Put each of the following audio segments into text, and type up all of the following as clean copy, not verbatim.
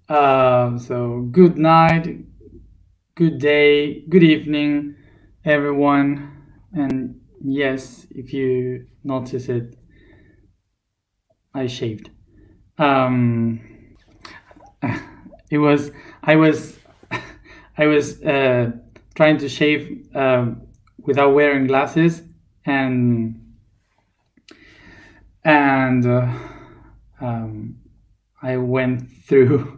So good night, good day, good evening, everyone. And yes, if you notice it, I shaved. Um, it was I was I was trying to shave without wearing glasses, and and I went through,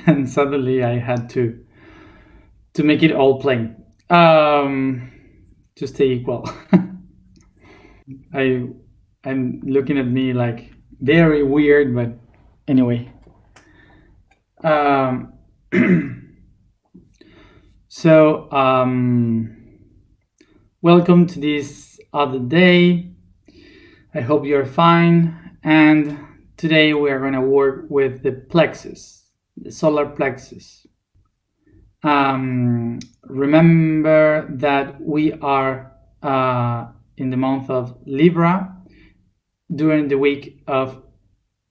and suddenly I had to make it all plain, to stay equal. I I'm looking at me like very weird, but anyway. Um, so welcome to this other day. I hope you're fine. And today we are going to work with the plexus, the solar plexus. Remember that we are in the month of Libra during the week of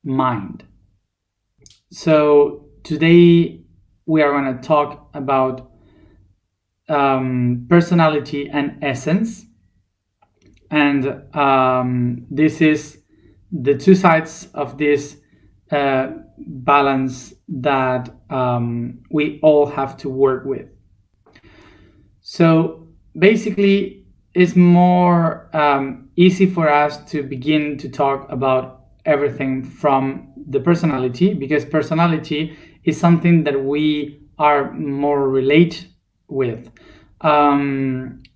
mind. So today we are going to talk about personality and essence, and this is the two sides of this balance that we all have to work with. So basically, it's more easy for us to begin to talk about everything from the personality, because personality is something that we are more relate with.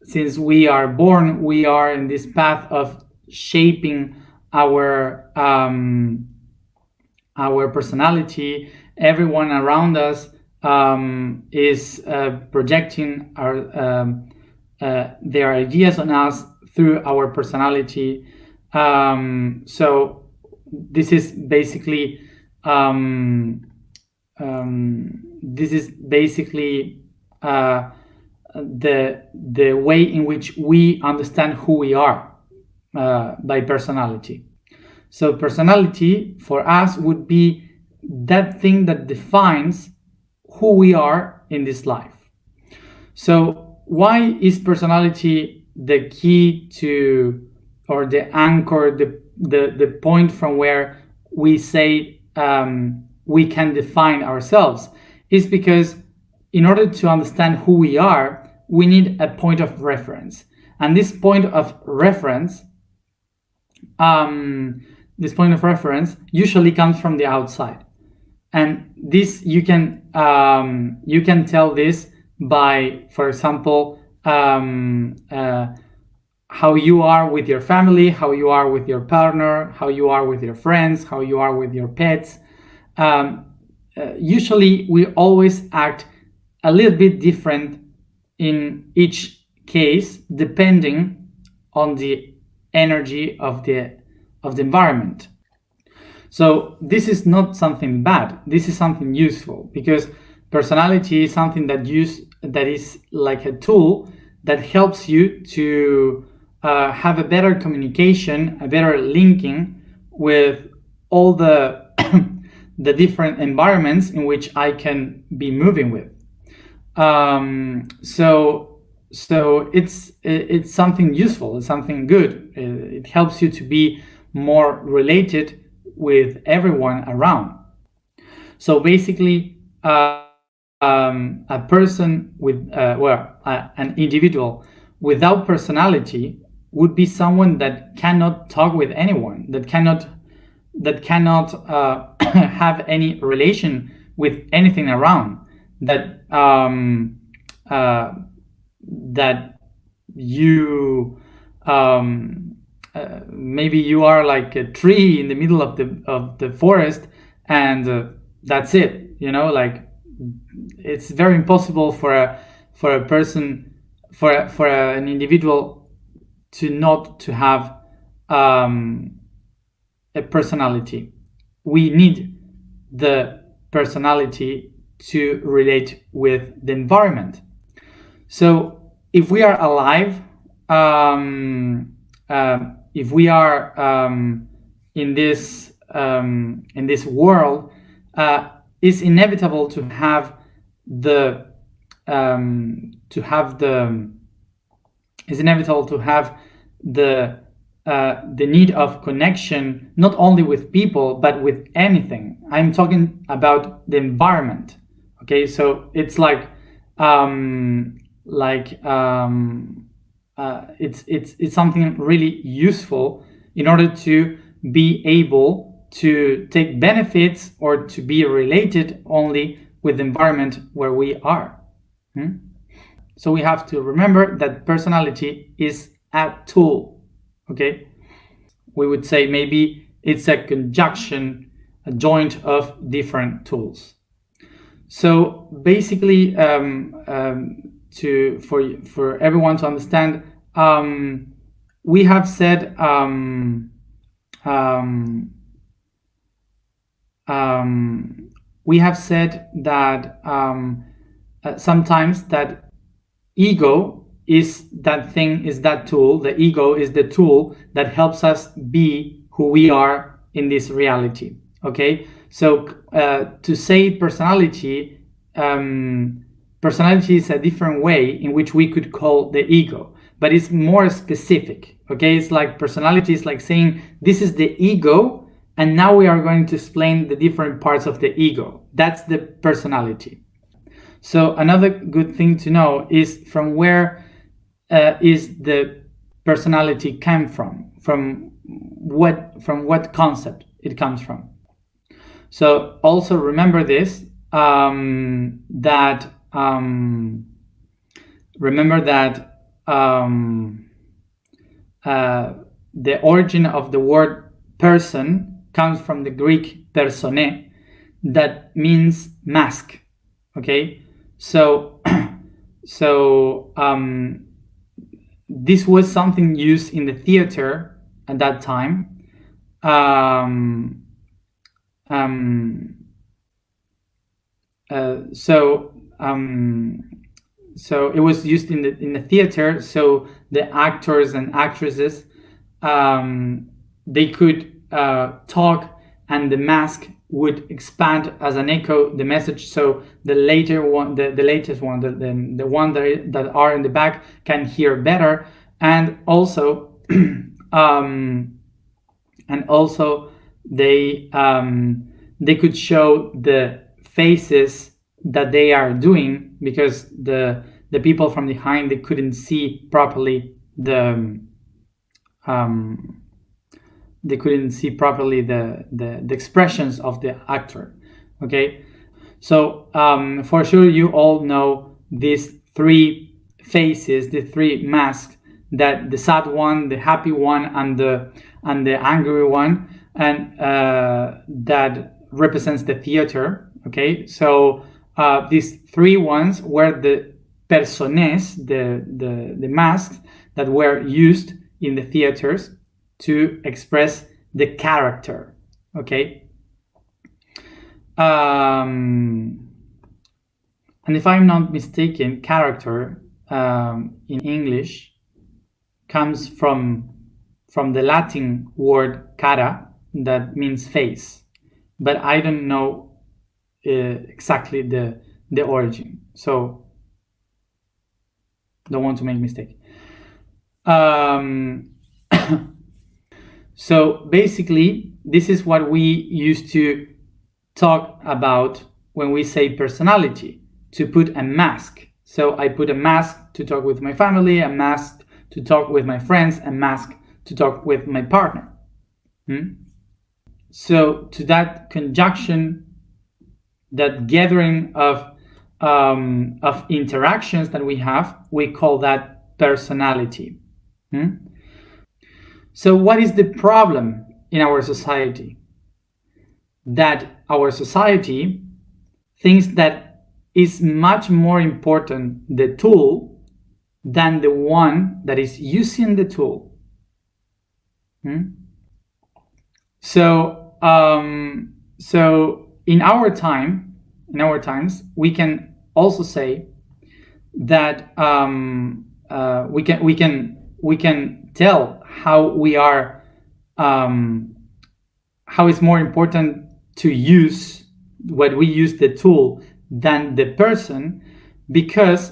Since we are born, we are in this path of shaping our personality. Everyone around us is projecting their ideas on us through our personality. So this is basically the way in which we understand who we are by personality. So personality for us would be that thing that defines who we are in this life. So why is personality the key to, or the anchor, the point from where we say we can define ourselves? Is because in order to understand who we are, we need a point of reference. And this point of reference usually comes from the outside, and this you can tell this by, for example, how you are with your family, how you are with your partner, how you are with your friends, how you are with your pets. Usually we always act a little bit different in each case, depending on the energy of the environment. So this is not something bad. This is something useful, because personality is something that is like a tool that helps you to have a better communication, a better linking with all the the different environments in which I can be moving with. So it's something useful. It's something good. It helps you to be more related with everyone around. So basically, a person with an individual without personality would be someone that cannot talk with anyone, that cannot have any relation with anything around, that that you maybe you are like a tree in the middle of the forest, and that's it. Like, it's very impossible for a person, for an individual to not to have a personality. We need the personality to relate with the environment. So if we are alive, if we are in this world, it's inevitable to have the it's inevitable to have the need of connection, not only with people but with anything. I'm talking about the environment. Okay, so it's it's something really useful in order to be able to take benefits or to be related only with the environment where we are. So we have to remember that personality is a tool. Okay, we would say maybe it's a conjunction, a joint of different tools. So basically, for everyone to understand, we have said that sometimes that ego is that thing, is that tool. The ego is the tool that helps us be who we are in this reality. Okay, so to say personality, personality is a different way in which we could call the ego, but it's more specific. Okay, it's like personality is like saying this is the ego, and now we are going to explain the different parts of the ego. That's the personality. So another good thing to know is from where is the personality came from what concept it comes from. So also remember this, the origin of the word person comes from the Greek persone, that means mask. Okay, so this was something used in the theater at that time. So it was used in the theater. So the actors and actresses, they could talk, and the mask would expand as an echo the message. So the latest one, the one that are in the back can hear better, and also they could show the faces that they are doing, because the people from behind, they couldn't see properly the expressions of the actor. Okay, so for sure you all know these three faces, the three masks, that the sad one, the happy one, and the angry one, and that represents the theater. Okay, so these three ones were the persones, the masks that were used in the theaters to express the character. Okay, and if I'm not mistaken, character in English comes from the Latin word cara, that means face, but I don't know exactly the origin, so don't want to make mistake. So basically, this is what we used to talk about when we say personality, to put a mask. So I put a mask to talk with my family, a mask to talk with my friends, a mask to talk with my partner. So to that conjunction, that gathering of interactions that we have, we call that personality. So what is the problem in our society? That our society thinks that is much more important the tool than the one that is using the tool. So in our times, we can also say that we can tell how we are, how it's more important to use we use the tool than the person, because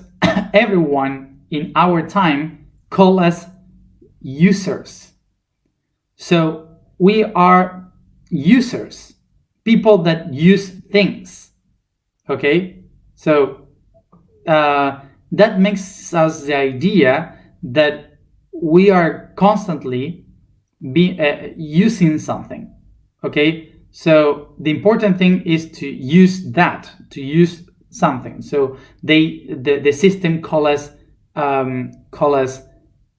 everyone in our time call us users. So we are users, people that use things. Okay, so that makes us the idea that we are constantly using something. Okay, so the important thing is to use something. So the system call us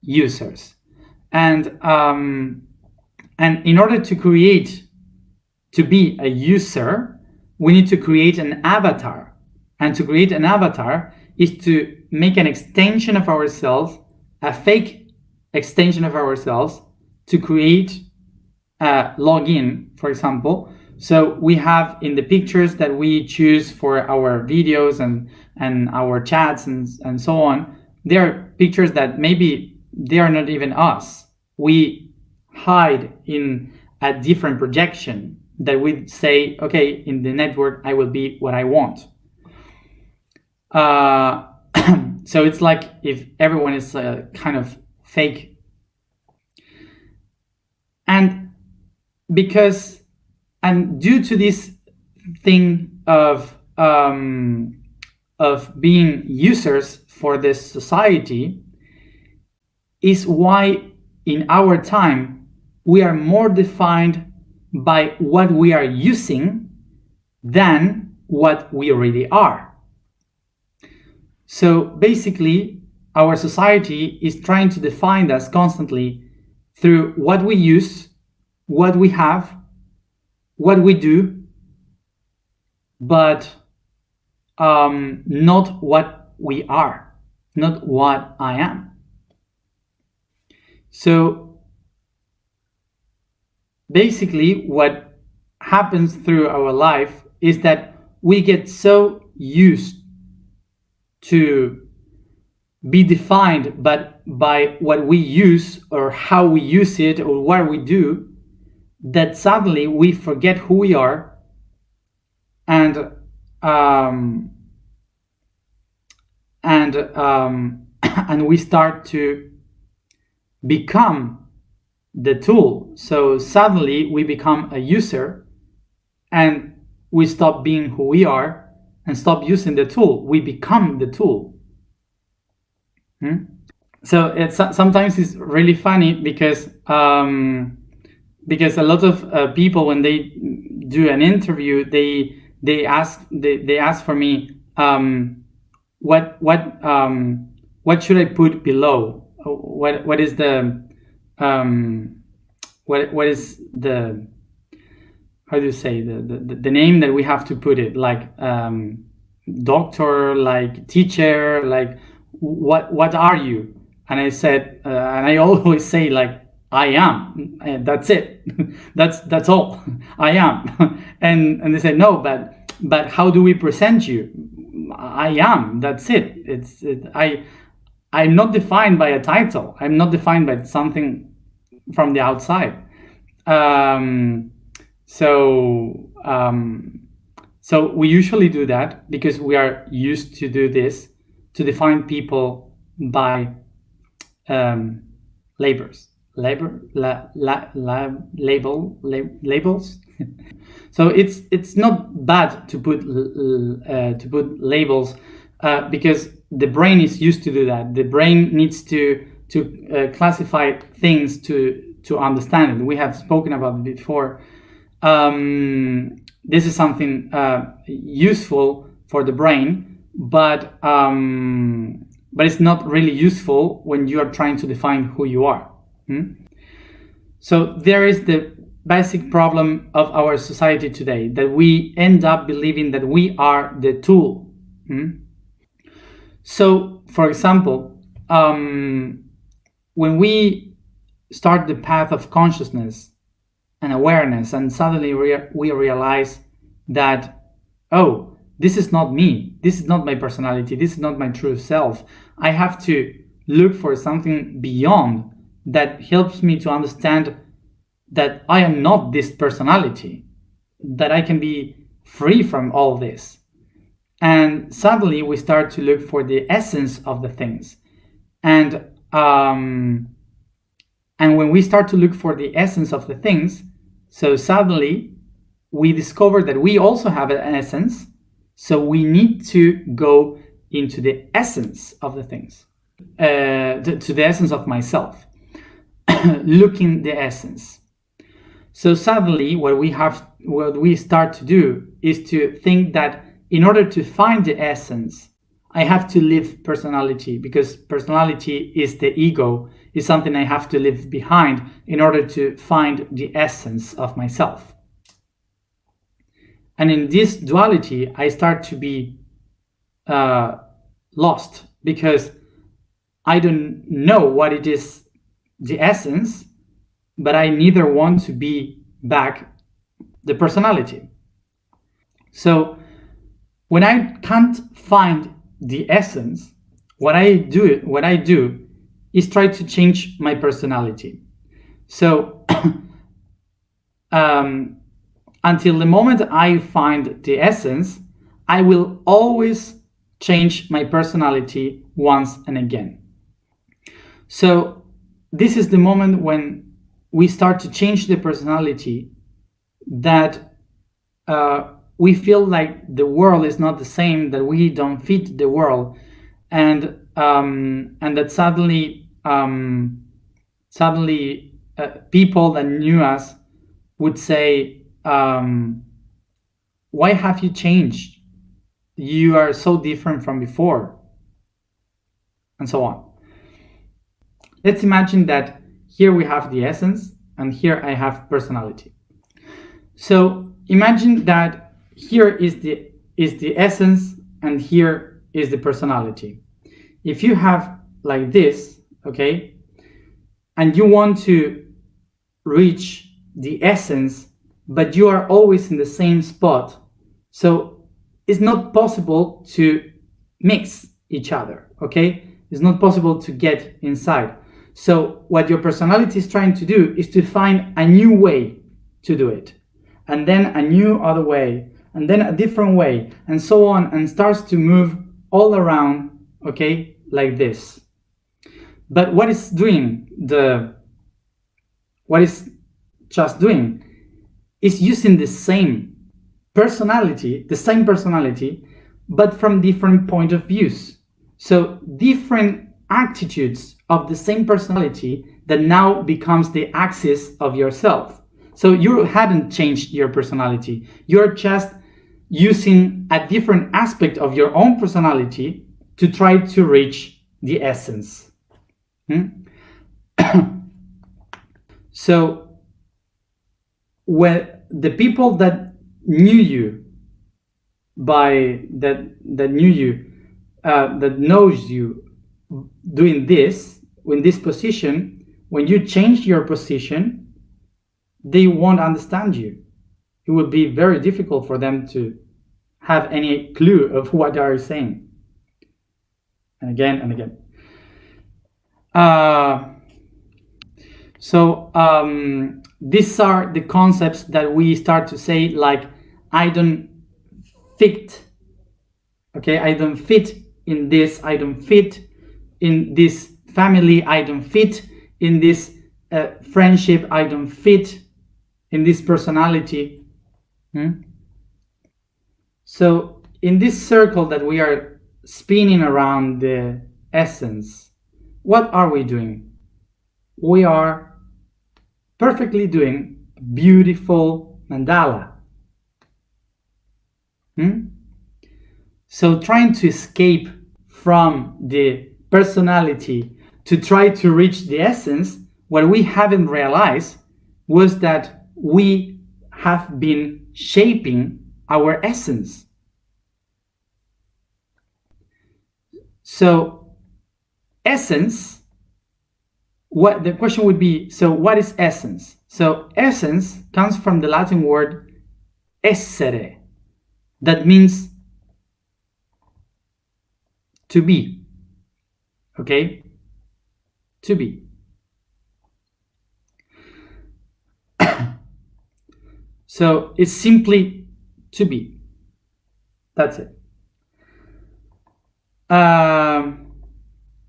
users, and in order to be a user, we need to create an avatar. And to create an avatar is to make an extension of ourselves, a fake extension of ourselves, to create a login, for example. So we have in the pictures that we choose for our videos and our chats and so on, there are pictures that maybe they are not even us. We hide in a different projection that we say, okay, in the network I will be what I want. So it's like if everyone is kind of fake. And due to this thing of being users for this society, is why in our time we are more defined by what we are using than what we really are. So basically, our society is trying to define us constantly through what we use, what we have, what we do, but not what we are, not what I am. So basically, what happens through our life is that we get so used to be defined by what we use or how we use it or what we do, that suddenly we forget who we are, and we start to become the tool. So suddenly we become a user, and we stop being who we are and stop using the tool. We become the tool. So it's sometimes it's really funny because a lot of people, when they do an interview, they ask for me, what should I put below? What is the what is the, how do you say, the name that we have to put it, like doctor, like teacher, like what are you? And I said, and I always say, like, I am, and that's it. that's all. I am. and they said, no, but how do we present you? I am, that's it. I'm not defined by a title. I'm not defined by something from the outside. So we usually do that because we are used to do this, to define people by labels. So it's not bad to put labels, because the brain is used to do that. The brain needs to classify things to understand it. We have spoken about it before. This is something useful for the brain, but it's not really useful when you are trying to define who you are. So there is the basic problem of our society today, that we end up believing that we are the tool. So, for example, when we start the path of consciousness and awareness, and suddenly we realize that, oh, this is not me, this is not my personality, this is not my true self. I have to look for something beyond that helps me to understand that I am not this personality, that I can be free from all this. And suddenly we start to look for the essence of the things. And when we start to look for the essence of the things, so suddenly we discover that we also have an essence. So we need to go into the essence of the things, to the essence of myself, looking the essence. So suddenly what we start to do is to think that in order to find the essence, I have to leave personality, because personality is the ego, is something I have to leave behind in order to find the essence of myself. And in this duality, I start to be lost, because I don't know what it is, the essence, but I neither want to be back the personality. So when I can't find the essence, what I do is try to change my personality. So until the moment I find the essence, I will always change my personality once and again. So this is the moment when we start to change the personality, that we feel like the world is not the same, that we don't fit the world, and that suddenly people that knew us would say, why have you changed? You are so different from before, and so on. Let's imagine that here we have the essence and here I have personality. So imagine that here is the essence and here is the personality. If you have like this, okay, and you want to reach the essence, but you are always in the same spot, so it's not possible to mix each other, okay? It's not possible to get inside. So what your personality is trying to do is to find a new way to do it, and then a new other way, and then a different way, and so on, and starts to move all around, okay, like this. But what is just doing is using the same personality, but from different point of views. So different attitudes of the same personality that now becomes the axis of yourself. So you hadn't changed your personality. You're just using a different aspect of your own personality to try to reach the essence. So when the people that knew you, that knows you doing this, in this position, when you change your position, they won't understand you. It would be very difficult for them to have any clue of what they are saying. And again and again. These are the concepts that we start to say, like, I don't fit, okay? I don't fit in this, I don't fit in this family, I don't fit in this friendship, I don't fit in this personality. So in this circle that we are spinning around the essence, what are we doing? We are perfectly doing beautiful mandala. So trying to escape from the personality to try to reach the essence, what we haven't realized was that we have been shaping our essence. So essence, what the question would be, so what is essence? So essence comes from the Latin word essere, that means to be, okay? To be. So it's simply to be. That's it.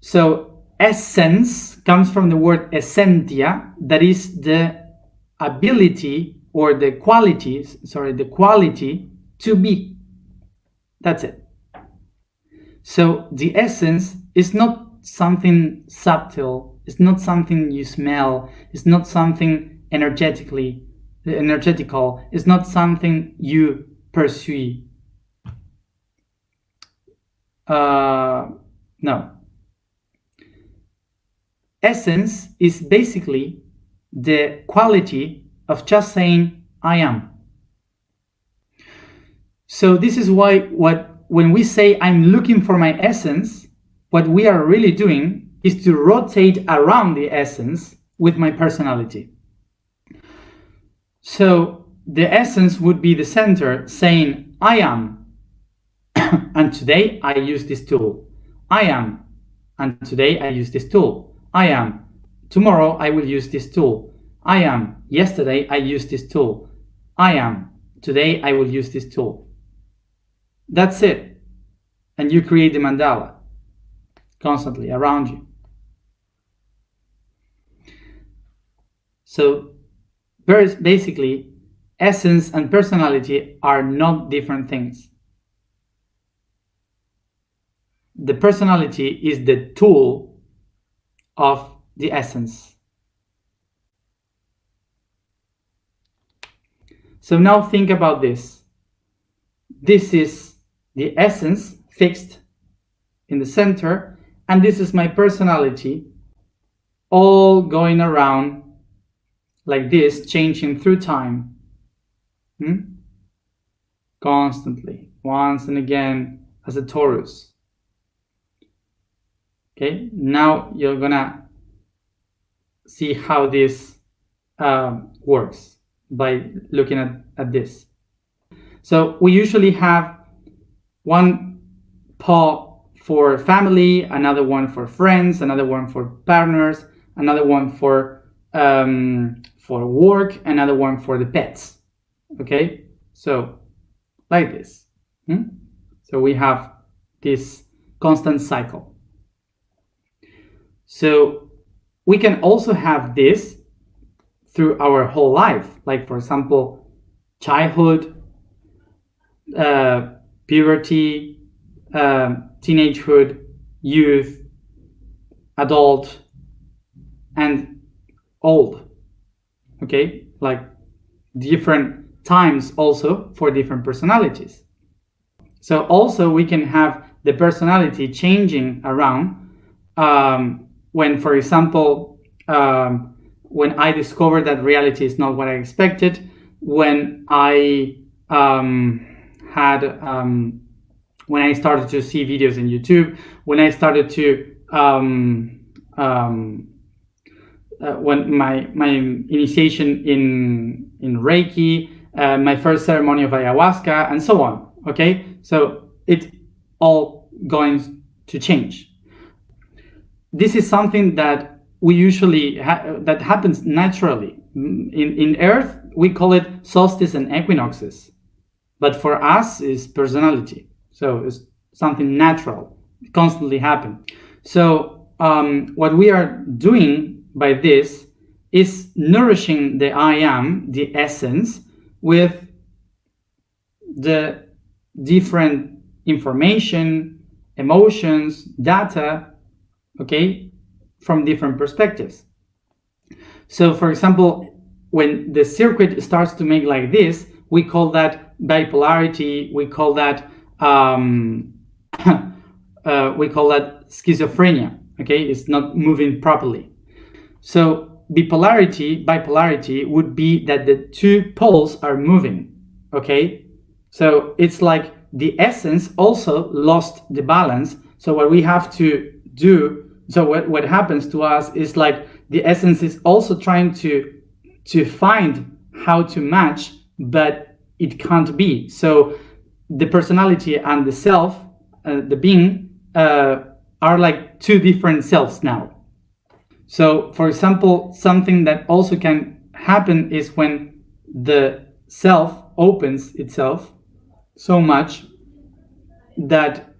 So essence comes from the word essentia, that is the ability or the quality to be. That's it. So the essence is not something subtle, it's not something you smell, it's not something energetical, it's not something you pursue. No. Essence is basically the quality of just saying I am. So this is why when we say I'm looking for my essence, what we are really doing is to rotate around the essence with my personality. So the essence would be the center saying I am, and today I use this tool. I am, and today I use this tool. I am, tomorrow I will use this tool. I am, yesterday I used this tool. I am, today I will use this tool. That's it. And you create the mandala constantly around you. So basically, essence and personality are not different things. The personality is the tool of the essence. So now think about this. This is the essence fixed in the center, and this is my personality all going around like this, changing through time. Constantly, once and again, as a torus. Okay, now you're gonna see how this works by looking at this. So we usually have one paw for family, another one for friends, another one for partners, another one for work, another one for the pets. Okay, so like this. So we have this constant cycle. So we can also have this through our whole life, like for example, childhood, puberty, teenagehood, youth, adult, and old. Okay, like different times also for different personalities. So also we can have the personality changing around when, for example, when I discovered that reality is not what I expected, when I when I started to see videos in YouTube, when I started to when my initiation in Reiki, my first ceremony of ayahuasca, and so on. Okay, so it's all going to change. This is something that we usually that happens naturally. In Earth, we call it solstice and equinoxes, but for us, it's personality. So it's something natural, it constantly happen. So what we are doing by this is nourishing the I am, the essence, with the different information, emotions, data, okay, from different perspectives. So for example, when the circuit starts to make like this, we call that bipolarity, we call that schizophrenia. Okay, it's not moving properly. So bipolarity would be that the two poles are moving. Okay, so it's like the essence also lost the balance. So what we have to do, so what happens to us is like the essence is also trying to find how to match, but it can't be. So the personality and the self, the being, are like two different selves now. So for example, something that also can happen is when the self opens itself so much that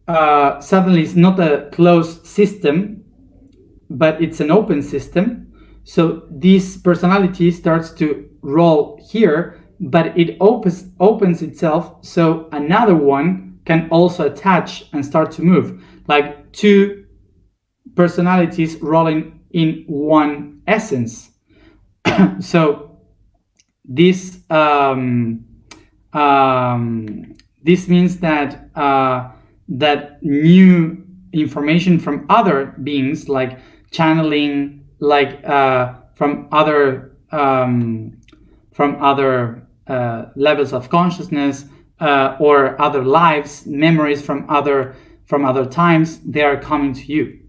suddenly it's not a closed system, but it's an open system. So this personality starts to roll here, but it opens itself, so another one can also attach and start to move, like two personalities rolling in one essence. So this this means that that new information from other beings, like channeling, like from other levels of consciousness, or other lives, memories from other times, they are coming to you.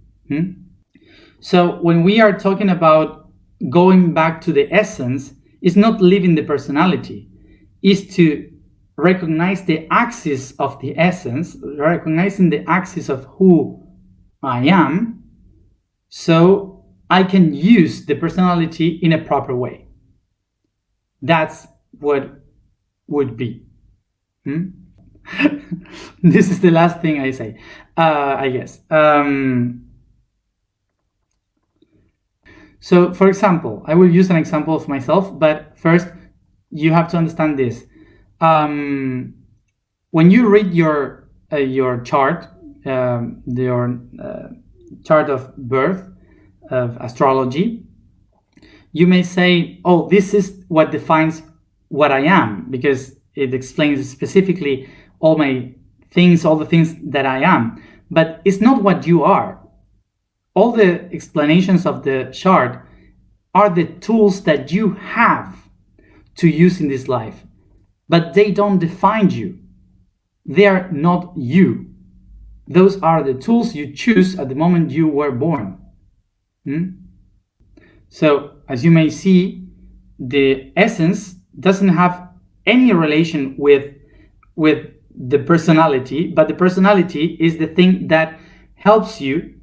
So when we are talking about going back to the essence, it's not leaving the personality, is to recognize the axis of the essence, recognizing the axis of who I am, so I can use the personality in a proper way. That's what would be. This is the last thing I say, I guess. So, for example, I will use an example of myself, but first you have to understand this. When you read your chart, your chart of birth, of astrology, you may say, oh, this is what defines what I am, because it explains specifically all the things that I am. But it's not what you are. All the explanations of the chart are the tools that you have to use in this life, but they don't define you. They are not you. Those are the tools you choose at the moment you were born. So, as you may see, the essence doesn't have any relation with the personality, but the personality is the thing that helps you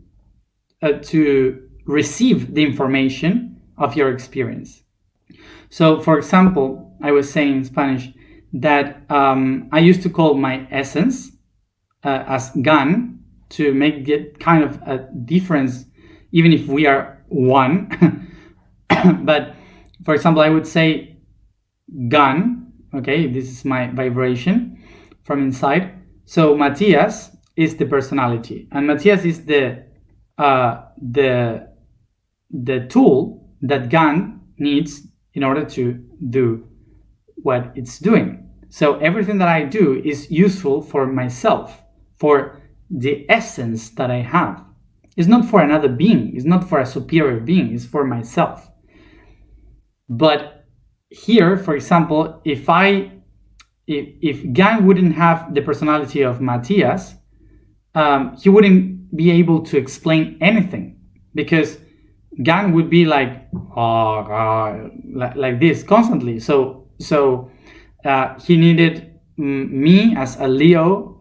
to receive the information of your experience. So, for example, I was saying in Spanish that I used to call my essence as gan, to make it kind of a difference, even if we are one. But, for example, I would say gan, okay, this is my vibration from inside. So Matthias is the personality, and Matthias is the tool that gan needs in order to do what it's doing. So everything that I do is useful for myself, for the essence that I have. It's not for another being, it's not for a superior being, it's for myself. But here, for example, if Gan wouldn't have the personality of Matthias, he wouldn't be able to explain anything, because Gan would be like, oh God, like this constantly. So he needed me as a Leo,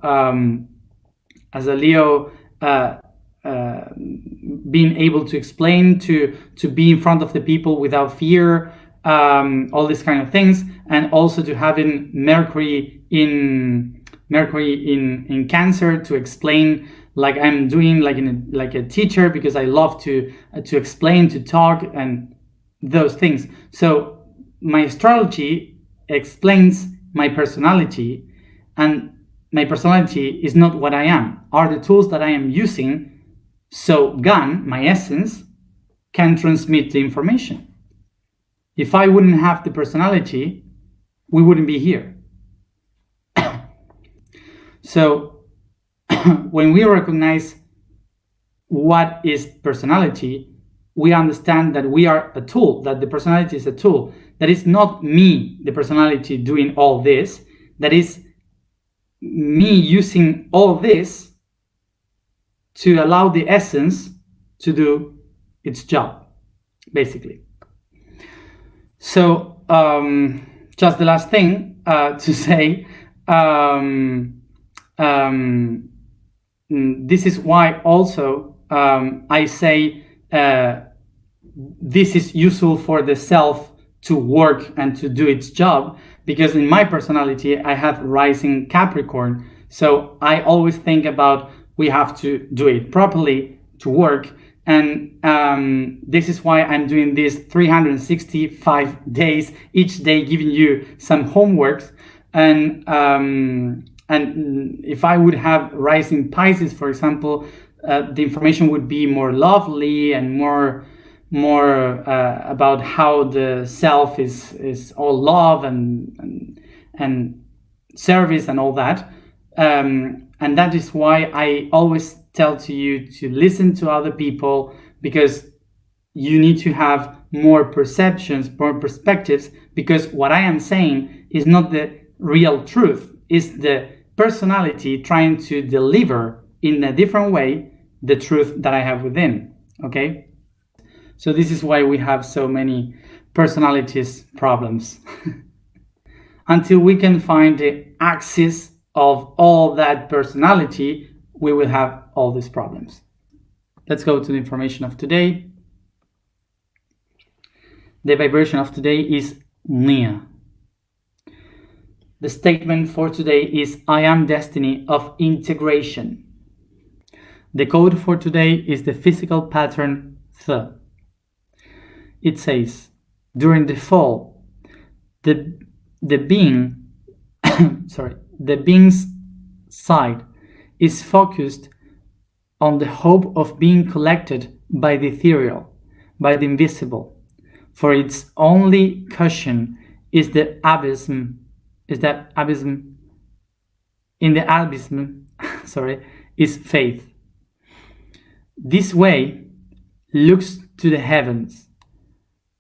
being able to explain, to be in front of the people without fear, all these kind of things, and also to having Mercury in Cancer to explain, like I'm doing, like a teacher, because I love to explain, to talk, and those things. So my astrology explains my personality, and my personality is not what I am, are the tools that I am using, so Gan, my essence, can transmit the information. If I wouldn't have the personality, we wouldn't be here. So when we recognize what is personality, we understand that we are a tool, that the personality is a tool, that is not me, the personality, doing all this, that is me using all this to allow the essence to do its job, basically. So just the last thing to say, this is why also I say this is useful for the self to work and to do its job, because in my personality I have rising Capricorn, So I always think about we have to do it properly to work. And this is why I'm doing this 365 days, each day giving you some homeworks. And if I would have rising Pisces, for example, the information would be more lovely and more about how the self is all love and service and all that. And that is why I always tell to you to listen to other people, because you need to have more perceptions, more perspectives, because what I am saying is not the real truth, it's the personality trying to deliver in a different way the truth that I have within. Okay? So this is why we have so many personalities problems. Until we can find the axis of all that personality, we will have all these problems. Let's go to the information of today. The vibration of today is Nia. The statement for today is I am destiny of integration. The code for today is the physical pattern Th. It says, during the fall, the being's side is focused on the hope of being collected by the ethereal, by the invisible, for its only cushion is the abysm. In the abysm, is faith. This way looks to the heavens,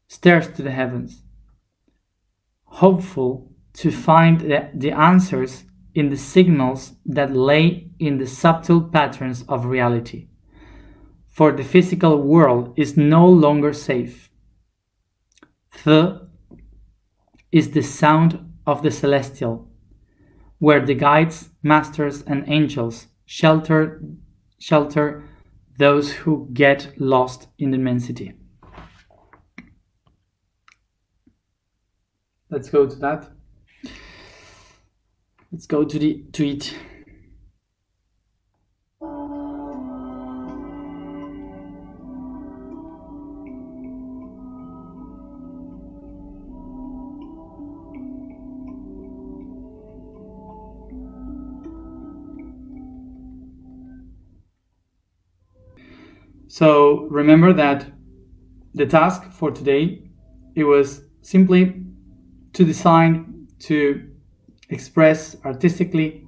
stares to the heavens, hopeful to find the answers in the signals that lay in the subtle patterns of reality. For the physical world is no longer safe. Th is the sound of the celestial, where the guides, masters, and angels shelter those who get lost in immensity. Let's go to that. Let's go to the tweet. So remember that the task for today, it was simply to design, to express artistically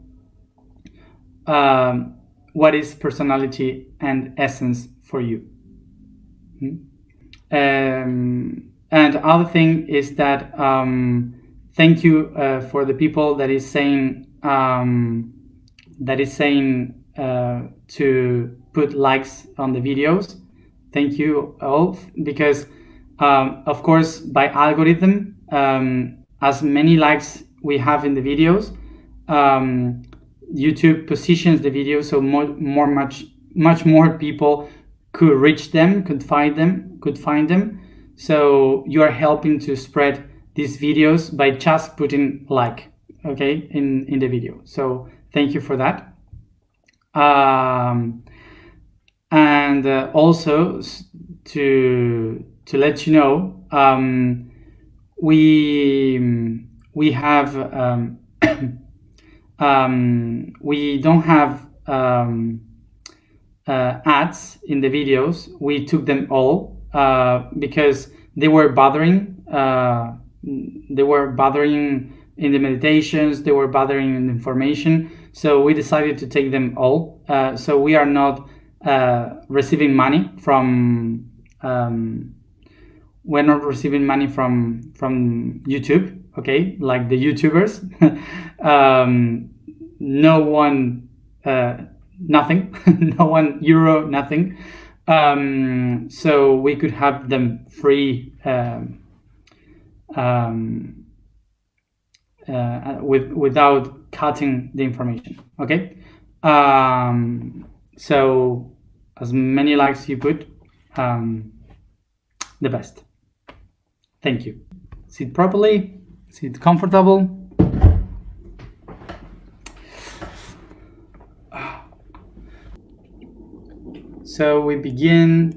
what is personality and essence for you. And other thing is that thank you for the people that is saying to put likes on the videos. Thank you all, because of course by algorithm, as many likes we have in the videos, YouTube positions the video so much more people could reach them, could find them. So you are helping to spread these videos by just putting like, okay, in the video. So thank you for that. And also to let you know, we have we don't have ads in the videos. We took them all because they were bothering. They were bothering in the meditations. They were bothering in the information. So we decided to take them all. So we are not receiving money from. We're not receiving money from YouTube. Okay, like the YouTubers. No one, nothing. No €1, nothing. So we could have them free without cutting the information. Okay. So as many likes you put, the best. Thank you. Sit properly, sit comfortable. So we begin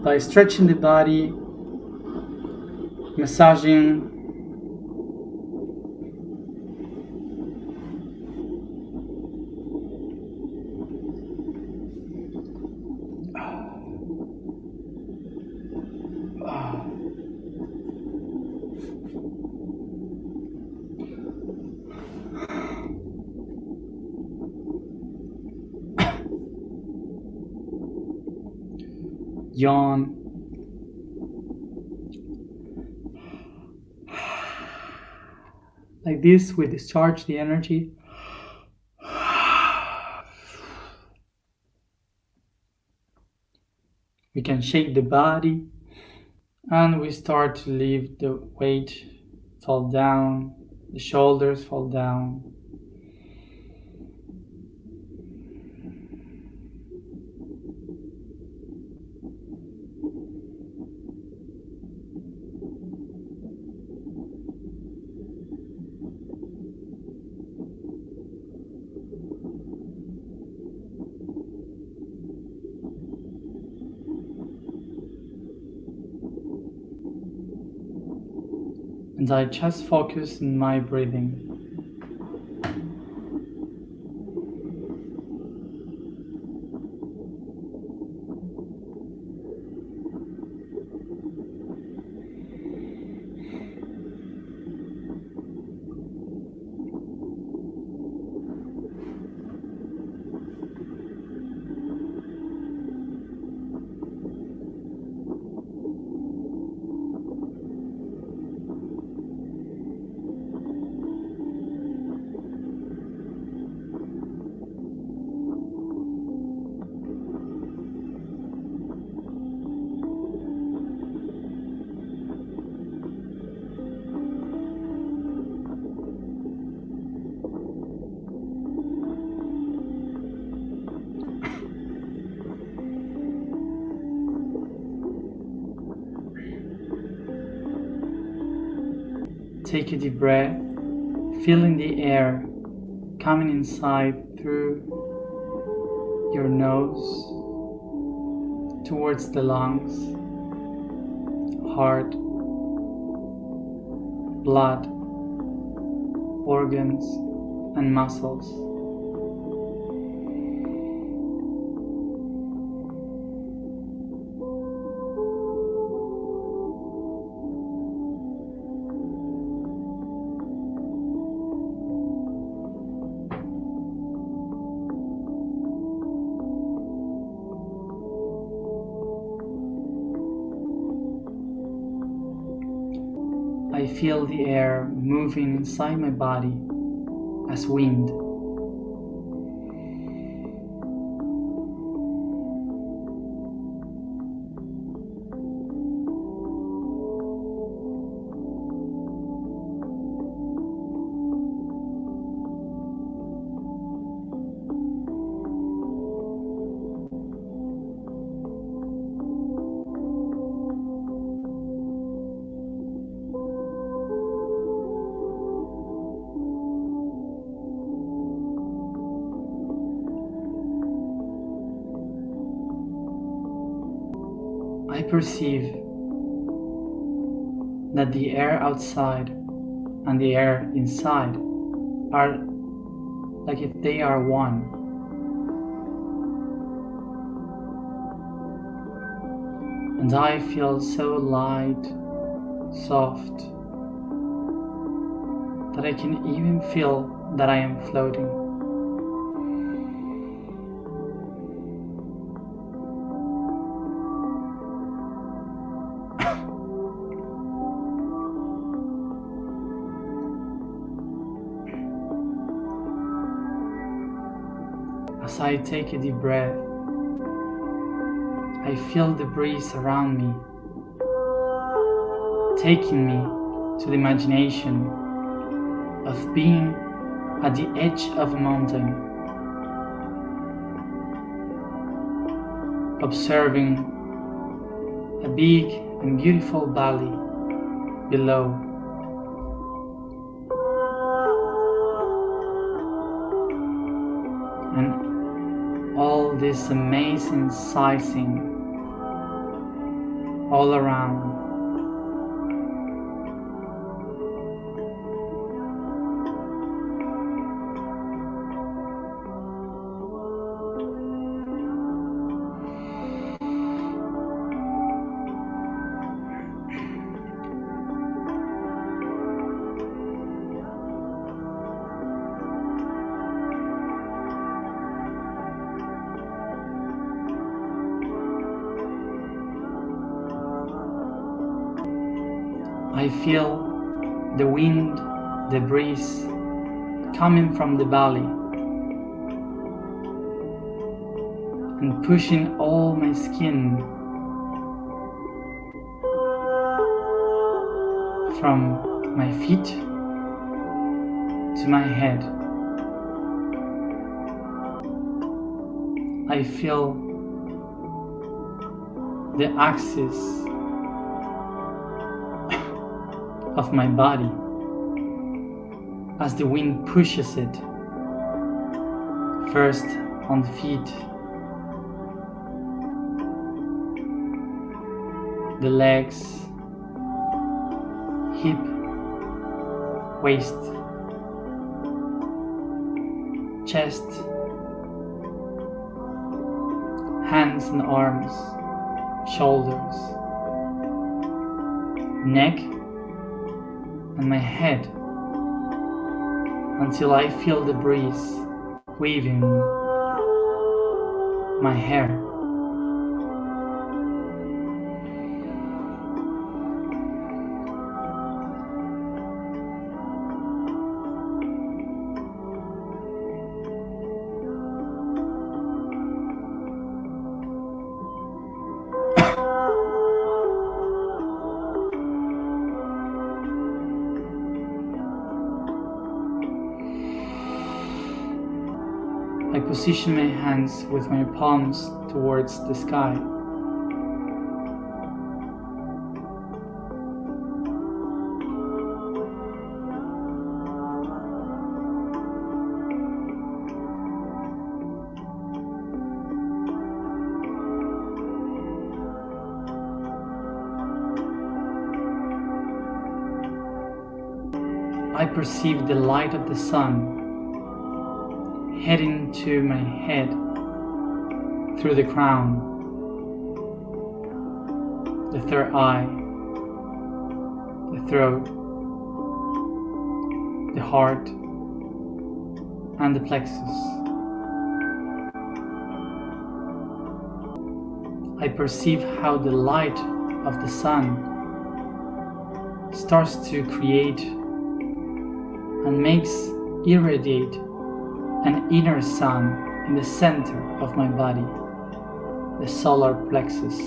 by stretching the body, massaging yawn. Like this, we discharge the energy. We can shake the body and we start to leave the weight fall down, the shoulders fall down. And I just focus on my breathing. Take a deep breath, feeling the air coming inside through your nose towards the lungs, heart, blood, organs, and muscles. I feel the air moving inside my body as wind. I perceive that the air outside and the air inside are like if they are one. And I feel so light, soft, that I can even feel that I am floating. As I take a deep breath, I feel the breeze around me, taking me to the imagination of being at the edge of a mountain, observing a big and beautiful valley below. And all feel this amazing sizing all around. I feel the wind, the breeze coming from the valley and pushing all my skin from my feet to my head. I feel the axis of my body as the wind pushes it, first on the feet, the legs, hip, waist, chest, hands and arms, shoulders, neck, and my head, until I feel the breeze weaving my hair. I position my hands with my palms towards the sky. I perceive the light of the sun heading to my head through the crown, the third eye, the throat, the heart, and the plexus. I perceive how the light of the sun starts to create and makes irradiate an inner sun in the center of my body, the solar plexus.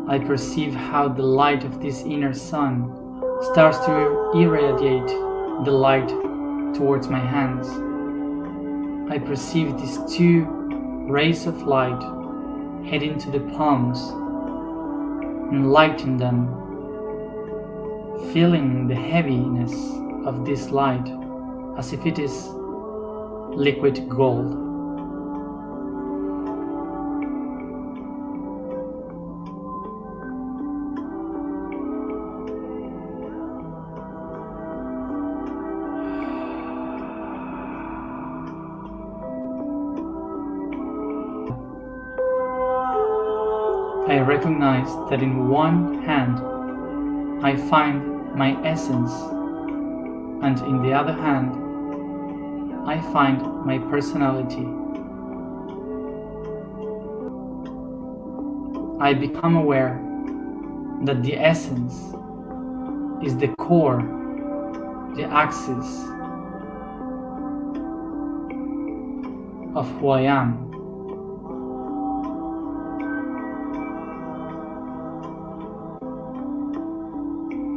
I perceive how the light of this inner sun starts to irradiate the light towards my hands. I perceive these two rays of light heading to the palms and lighten them, feeling the heaviness of this light as if it is liquid gold. I recognize that in one hand I find my essence, and in the other hand I find my personality. I become aware that the essence is the core, the axis of who I am.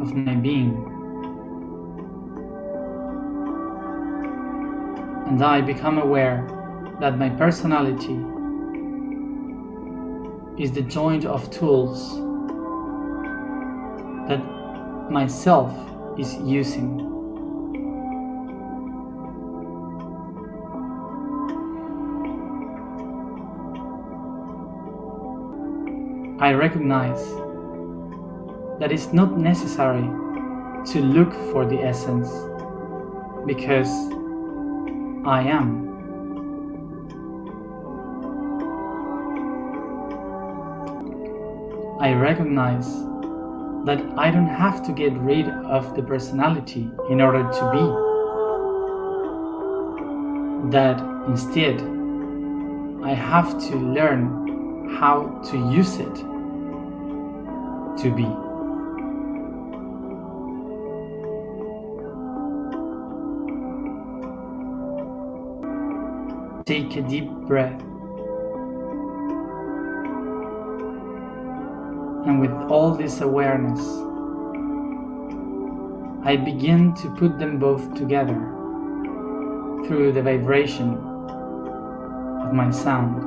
Of my being, and I become aware that my personality is the joint of tools that myself is using. I recognize that it's not necessary to look for the essence, because I am. I recognize that I don't have to get rid of the personality in order to be. That instead, I have to learn how to use it to be. Take a deep breath. And with all this awareness, I begin to put them both together through the vibration of my sound.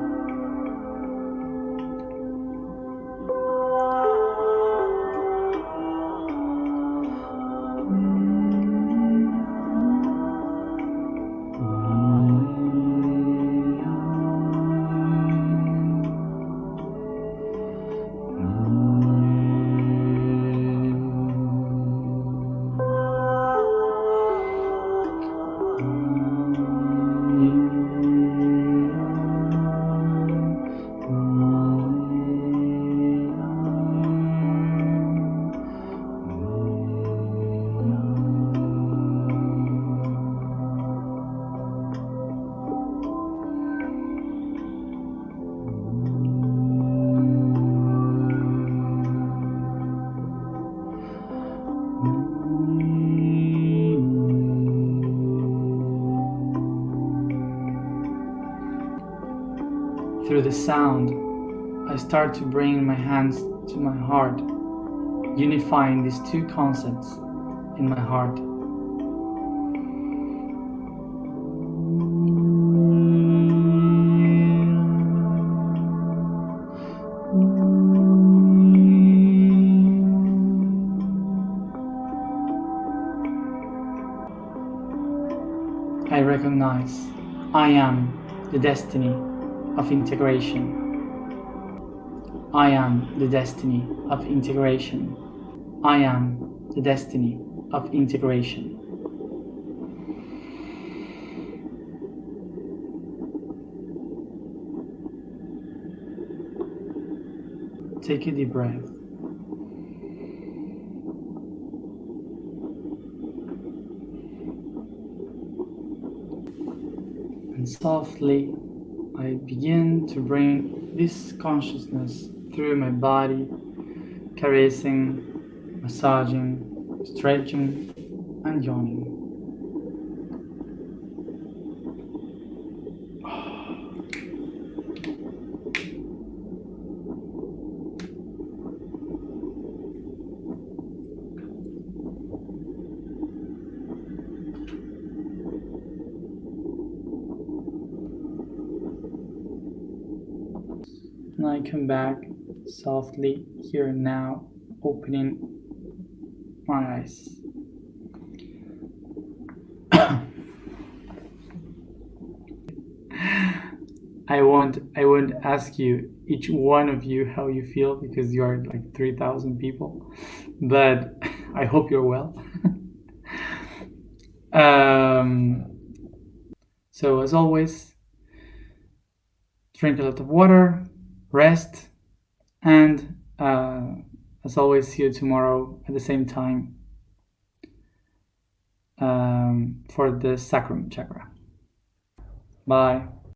Through the sound, I start to bring my hands to my heart, unifying these two concepts in my heart. I recognize I am the destiny of integration. I am the destiny of integration. I am the destiny of integration. Take a deep breath. And softly, I begin to bring this consciousness through my body, caressing, massaging, stretching, and yawning. And I come back softly here and now, opening my eyes. I won't ask you, each one of you, how you feel, because you are like 3,000 people, but I hope you're well. So as always, drink a lot of water, rest, and as always, see you tomorrow at the same time for the sacrum chakra. Bye.